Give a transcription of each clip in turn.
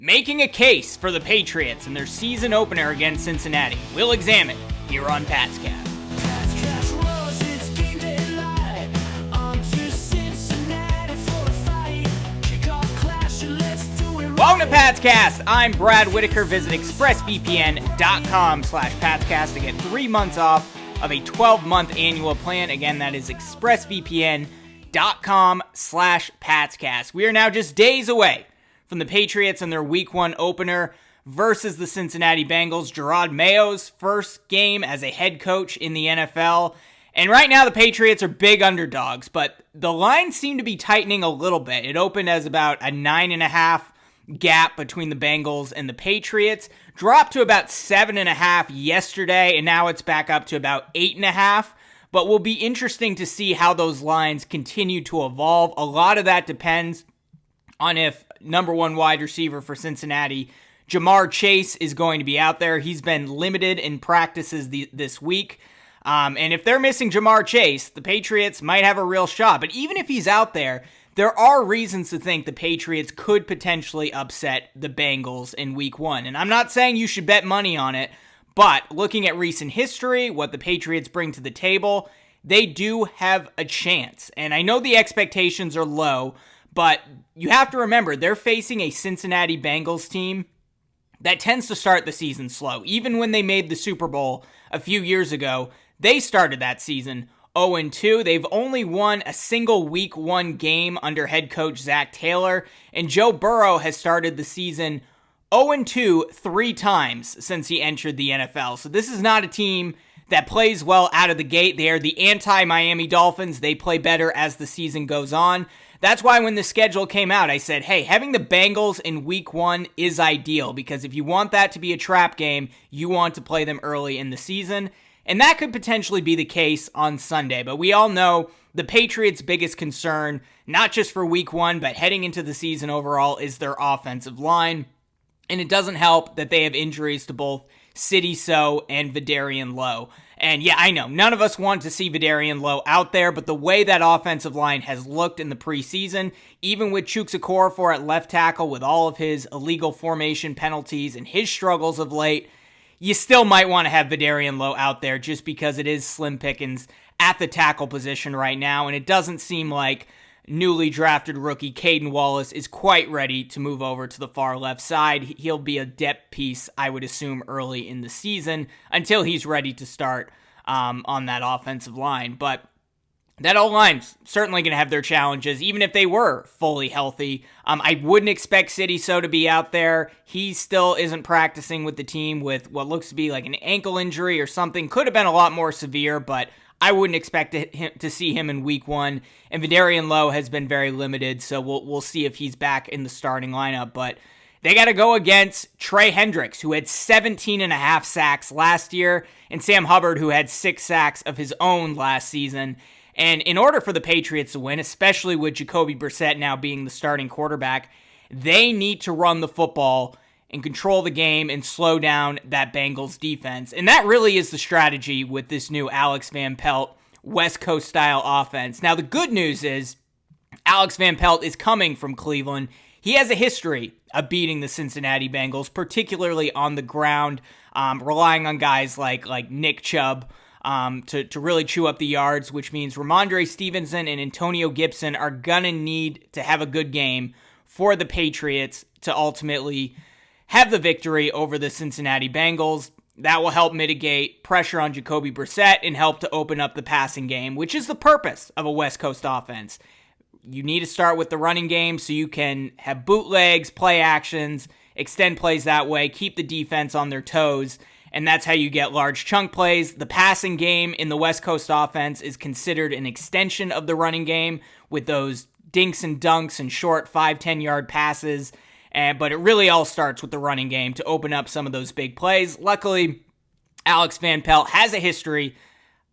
making a case for the Patriots in their season opener against Cincinnati. We'll examine here on Patscast. Welcome to Patscast. I'm Brad Whitaker. Visit expressvpn.com/Patscast to get 3 months off of a 12-month annual plan. Again, that is expressvpn.com/Patscast. We are now just days away from the Patriots and their Week 1 opener versus the Cincinnati Bengals. Jerod Mayo's first game as a head coach in the NFL. And right now the Patriots are big underdogs, but the lines seem to be tightening a little bit. It opened as about a 9.5 gap between the Bengals and the Patriots, dropped to about 7.5 yesterday, and now it's back up to about 8.5. But will be interesting to see how those lines continue to evolve. A lot of that depends on if number one wide receiver for Cincinnati, Jamar Chase, is going to be out there. He's been limited in practices this week. And if they're missing Jamar Chase, the Patriots might have a real shot. But even if he's out there are reasons to think the Patriots could potentially upset the Bengals in Week 1. And I'm not saying you should bet money on it, but looking at recent history, what the Patriots bring to the table, they do have a chance. And I know the expectations are low, but you have to remember, they're facing a Cincinnati Bengals team that tends to start the season slow. Even when they made the Super Bowl a few years ago, they started that season 0-2. They've only won a single Week 1 game under head coach Zach Taylor, and Joe Burrow has started the season 0-2 3 times since he entered the NFL. So this is not a team that plays well out of the gate. They are the anti-Miami Dolphins. They play better as the season goes on. That's why when the schedule came out, I said, hey, having the Bengals in Week 1 is ideal, because if you want that to be a trap game, you want to play them early in the season. And that could potentially be the case on Sunday. But we all know the Patriots' biggest concern, not just for Week 1, but heading into the season overall, is their offensive line. And it doesn't help that they have injuries to both Sidy Sow and Vederian Lowe. And yeah, I know, none of us want to see Vederian Lowe out there, but the way that offensive line has looked in the preseason, even with Chuks Okorafor at left tackle with all of his illegal formation penalties and his struggles of late, you still might want to have Vederian Lowe out there just because it is slim pickings at the tackle position right now, and it doesn't seem like newly drafted rookie Caden Wallace is quite ready to move over to the far left side. He'll be a depth piece, I would assume, early in the season until he's ready to start on that offensive line. But that O-line's certainly going to have their challenges, even if they were fully healthy. I wouldn't expect Sidy Sow to be out there. He still isn't practicing with the team with what looks to be like an ankle injury or something. Could have been a lot more severe, but I wouldn't expect to see him in Week 1. And Vederian Lowe has been very limited, so we'll see if he's back in the starting lineup. But they got to go against Trey Hendricks, who had 17.5 sacks last year, and Sam Hubbard, who had 6 sacks of his own last season. And in order for the Patriots to win, especially with Jacoby Brissett now being the starting quarterback, they need to run the football and control the game and slow down that Bengals defense. And that really is the strategy with this new Alex Van Pelt West Coast style offense. Now, the good news is Alex Van Pelt is coming from Cleveland. He has a history of beating the Cincinnati Bengals, particularly on the ground, relying on guys like Nick Chubb to really chew up the yards, which means Ramondre Stevenson and Antonio Gibson are going to need to have a good game for the Patriots to ultimately have the victory over the Cincinnati Bengals. That will help mitigate pressure on Jacoby Brissett and help to open up the passing game, which is the purpose of a West Coast offense. You need to start with the running game so you can have bootlegs, play actions, extend plays that way, keep the defense on their toes, and that's how you get large chunk plays. The passing game in the West Coast offense is considered an extension of the running game with those dinks and dunks and short 5-10 yard passes, but it really all starts with the running game to open up some of those big plays. Luckily, Alex Van Pelt has a history,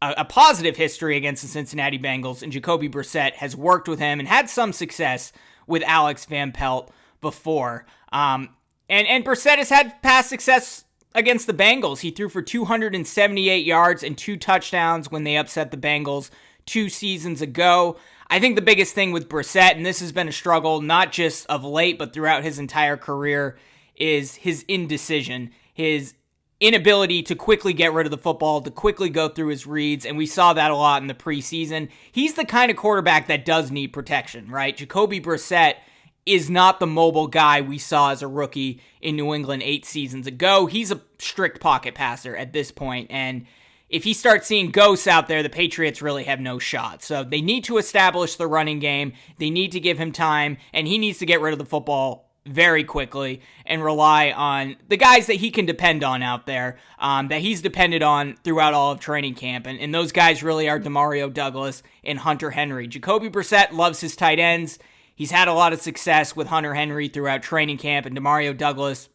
a positive history against the Cincinnati Bengals, and Jacoby Brissett has worked with him and had some success with Alex Van Pelt before. And Brissett has had past success against the Bengals. He threw for 278 yards and 2 touchdowns when they upset the Bengals 2 seasons ago. I think the biggest thing with Brissett, and this has been a struggle not just of late, but throughout his entire career, is his indecision, his inability to quickly get rid of the football, to quickly go through his reads, and we saw that a lot in the preseason. He's the kind of quarterback that does need protection, right? Jacoby Brissett is not the mobile guy we saw as a rookie in New England 8 seasons ago. He's a strict pocket passer at this point, and if he starts seeing ghosts out there, the Patriots really have no shot. So they need to establish the running game. They need to give him time, and he needs to get rid of the football very quickly and rely on the guys that he can depend on out there, that he's depended on throughout all of training camp. And those guys really are Demario Douglas and Hunter Henry. Jacoby Brissett loves his tight ends. He's had a lot of success with Hunter Henry throughout training camp, and Demario Douglas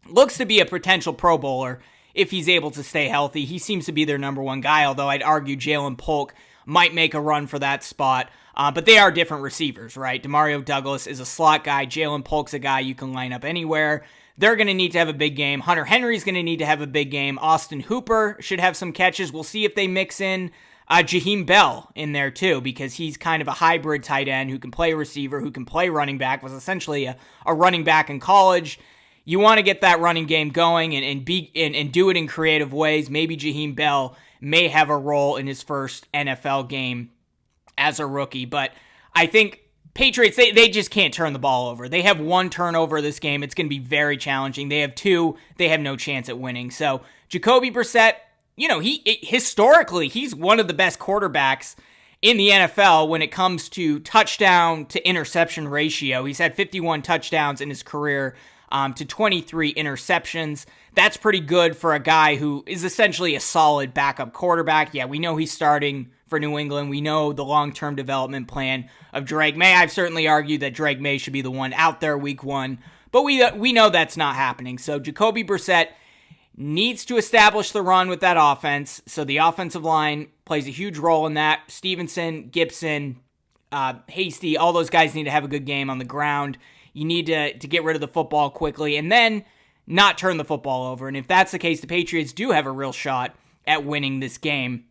looks to be a potential Pro Bowler if he's able to stay healthy. He seems to be their number one guy, although I'd argue Jalen Polk might make a run for that spot. But they are different receivers, right? Demario Douglas is a slot guy. Jalen Polk's a guy you can line up anywhere. They're going to need to have a big game. Hunter Henry's going to need to have a big game. Austin Hooper should have some catches. We'll see if they mix in Jaheim Bell in there too, because he's kind of a hybrid tight end who can play receiver, who can play running back, was essentially a running back in college. You want to get that running game going and do it in creative ways. Maybe Jaheim Bell may have a role in his first NFL game as a rookie, but I think Patriots, they just can't turn the ball over. They have one turnover this game. It's going to be very challenging. They have two. They have no chance at winning. So Jacoby Brissett, historically, he's one of the best quarterbacks in the NFL when it comes to touchdown to interception ratio. He's had 51 touchdowns in his career to 23 interceptions. That's pretty good for a guy who is essentially a solid backup quarterback. Yeah, we know he's starting for New England. We know the long-term development plan of Jerod Mayo. I've certainly argued that Jerod Mayo should be the one out there week one, but we know that's not happening. So Jacoby Brissett needs to establish the run with that offense. So the offensive line plays a huge role in that. Stevenson, Gibson, Hasty, all those guys need to have a good game on the ground. You need to get rid of the football quickly and then not turn the football over. And if that's the case, the Patriots do have a real shot at winning this game.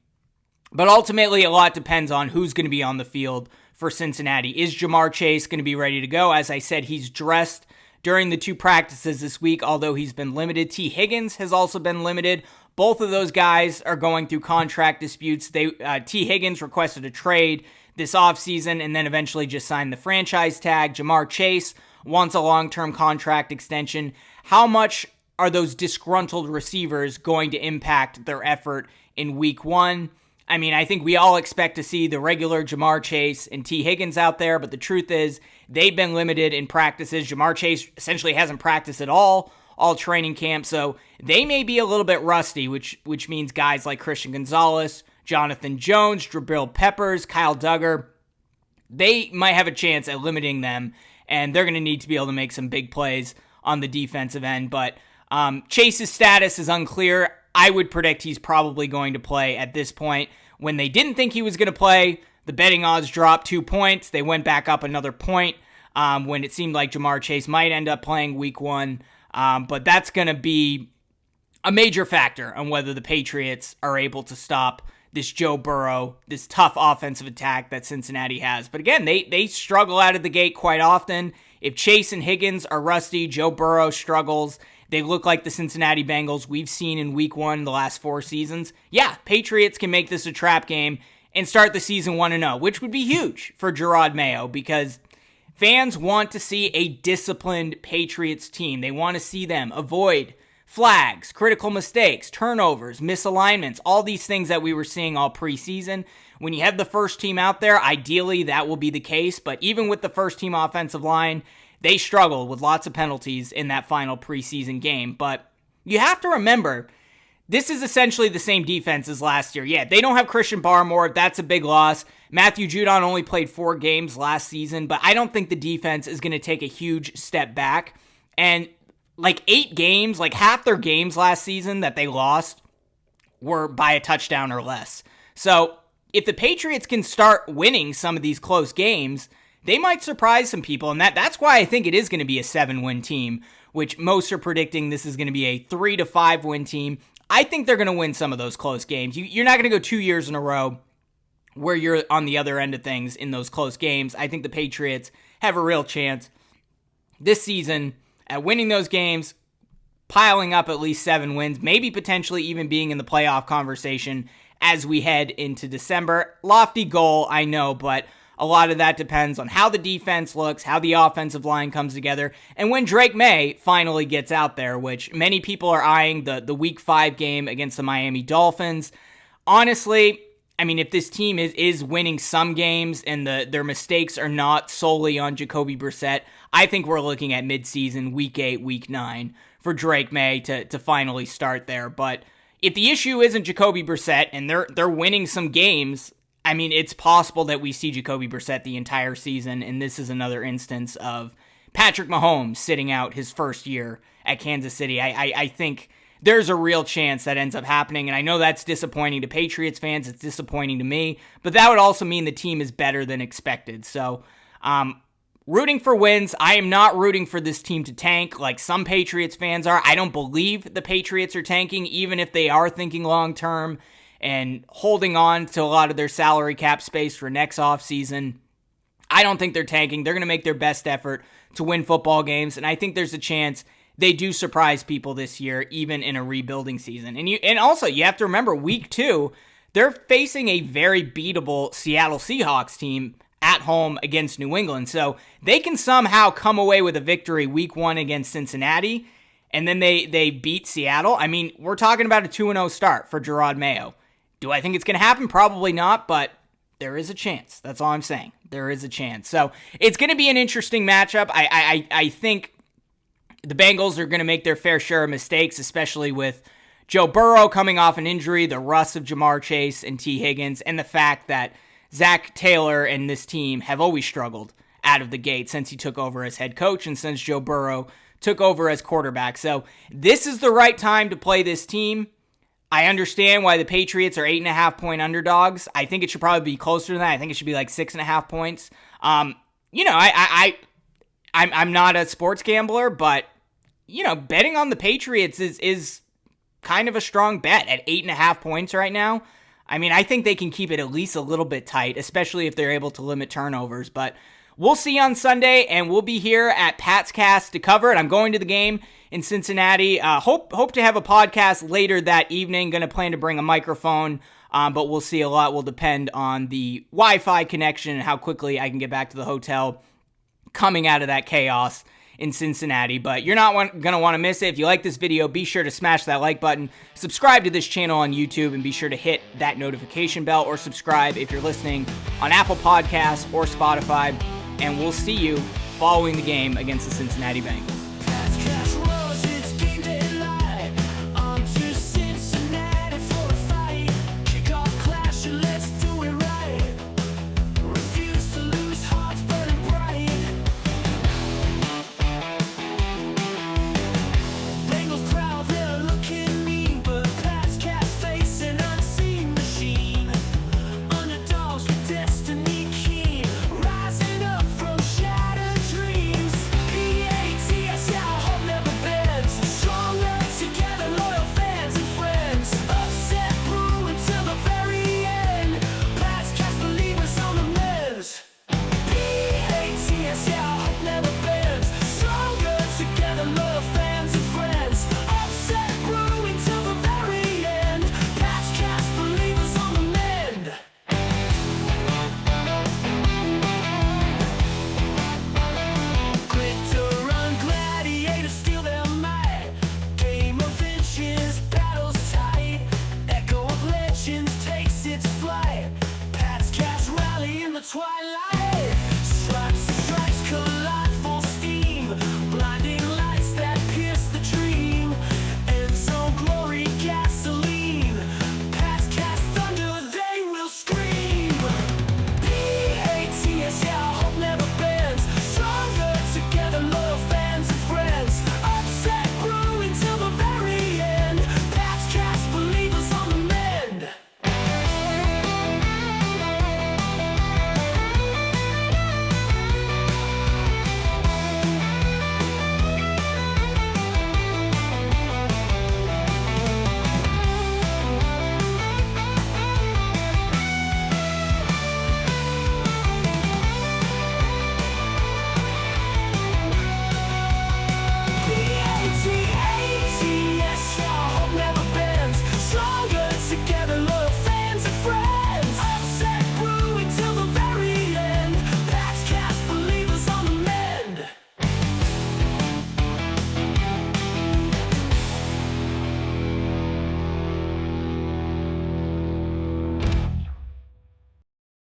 But ultimately, a lot depends on who's going to be on the field for Cincinnati. Is Jamar Chase going to be ready to go? As I said, he's dressed during the 2 practices this week, although he's been limited. T. Higgins has also been limited. Both of those guys are going through contract disputes. T. Higgins requested a trade this offseason and then eventually just signed the franchise tag. Jamar Chase wants a long-term contract extension. How much are those disgruntled receivers going to impact their effort in week one? I mean, I think we all expect to see the regular Jamar Chase and T. Higgins out there, but the truth is they've been limited in practices. Jamar Chase essentially hasn't practiced at all training camp, so they may be a little bit rusty, which means guys like Christian Gonzalez, Jonathan Jones, Jabril Peppers, Kyle Duggar, they might have a chance at limiting them, and they're going to need to be able to make some big plays on the defensive end. But Chase's status is unclear. I would predict he's probably going to play at this point. When they didn't think he was going to play, the betting odds dropped 2 points. They went back up another point when it seemed like Jamar Chase might end up playing week one. But that's going to be a major factor on whether the Patriots are able to stop this Joe Burrow, this tough offensive attack that Cincinnati has. But again, they struggle out of the gate quite often. If Chase and Higgins are rusty, Joe Burrow struggles. They look like the Cincinnati Bengals we've seen in week one the last 4 seasons. Yeah, Patriots can make this a trap game and start the season 1-0, which would be huge for Jerod Mayo because fans want to see a disciplined Patriots team. They want to see them avoid flags, critical mistakes, turnovers, misalignments, all these things that we were seeing all preseason. When you have the first team out there, ideally that will be the case, but even with the first team offensive line, they struggled with lots of penalties in that final preseason game. But you have to remember, this is essentially the same defense as last year. Yeah, they don't have Christian Barmore. That's a big loss. Matthew Judon only played 4 games last season, but I don't think the defense is going to take a huge step back. And like 8 games, like half their games last season that they lost were by a touchdown or less. So if the Patriots can start winning some of these close games, they might surprise some people, and that's why I think it is going to be a 7-win team, which most are predicting this is going to be a 3 to 5 win team. I think they're going to win some of those close games. You're not going to go 2 years in a row where you're on the other end of things in those close games. I think the Patriots have a real chance this season at winning those games, piling up at least 7 wins, maybe potentially even being in the playoff conversation as we head into December. Lofty goal, I know, but a lot of that depends on how the defense looks, how the offensive line comes together, and when Drake May finally gets out there, which many people are eyeing the Week 5 game against the Miami Dolphins. Honestly, I mean, if this team is winning some games and their mistakes are not solely on Jacoby Brissett, I think we're looking at midseason, Week 8, Week 9, for Drake May to finally start there. But if the issue isn't Jacoby Brissett and they're winning some games, I mean, it's possible that we see Jacoby Brissett the entire season, and this is another instance of Patrick Mahomes sitting out his first year at Kansas City. I think there's a real chance that ends up happening, and I know that's disappointing to Patriots fans. It's disappointing to me, but that would also mean the team is better than expected. So, rooting for wins. I am not rooting for this team to tank like some Patriots fans are. I don't believe the Patriots are tanking, even if they are thinking long-term and holding on to a lot of their salary cap space for next offseason. I don't think they're tanking. They're going to make their best effort to win football games, and I think there's a chance they do surprise people this year, even in a rebuilding season. And also, you have to remember, Week 2, they're facing a very beatable Seattle Seahawks team at home against New England. So they can somehow come away with a victory Week 1 against Cincinnati, and then they beat Seattle. I mean, we're talking about a 2-0 start for Jerod Mayo. Do I think it's going to happen? Probably not, but there is a chance. That's all I'm saying. There is a chance. So it's going to be an interesting matchup. I think the Bengals are going to make their fair share of mistakes, especially with Joe Burrow coming off an injury, the rust of Jamar Chase and T. Higgins, and the fact that Zach Taylor and this team have always struggled out of the gate since he took over as head coach and since Joe Burrow took over as quarterback. So this is the right time to play this team. I understand why the Patriots are 8.5-point underdogs. I think it should probably be closer than that. I think it should be like 6.5 points. I'm not a sports gambler, but betting on the Patriots is kind of a strong bet at 8.5 points right now. I mean, I think they can keep it at least a little bit tight, especially if they're able to limit turnovers. But we'll see on Sunday, and we'll be here at Pat's Cast to cover it. I'm going to the game in Cincinnati. Hope to have a podcast later that evening. Going to plan to bring a microphone, but we'll see. A lot will depend on the Wi-Fi connection and how quickly I can get back to the hotel coming out of that chaos in Cincinnati. But you're not going to want to miss it. If you like this video, be sure to smash that like button, subscribe to this channel on YouTube, and be sure to hit that notification bell, or subscribe if you're listening on Apple Podcasts or Spotify. And we'll see you following the game against the Cincinnati Bengals.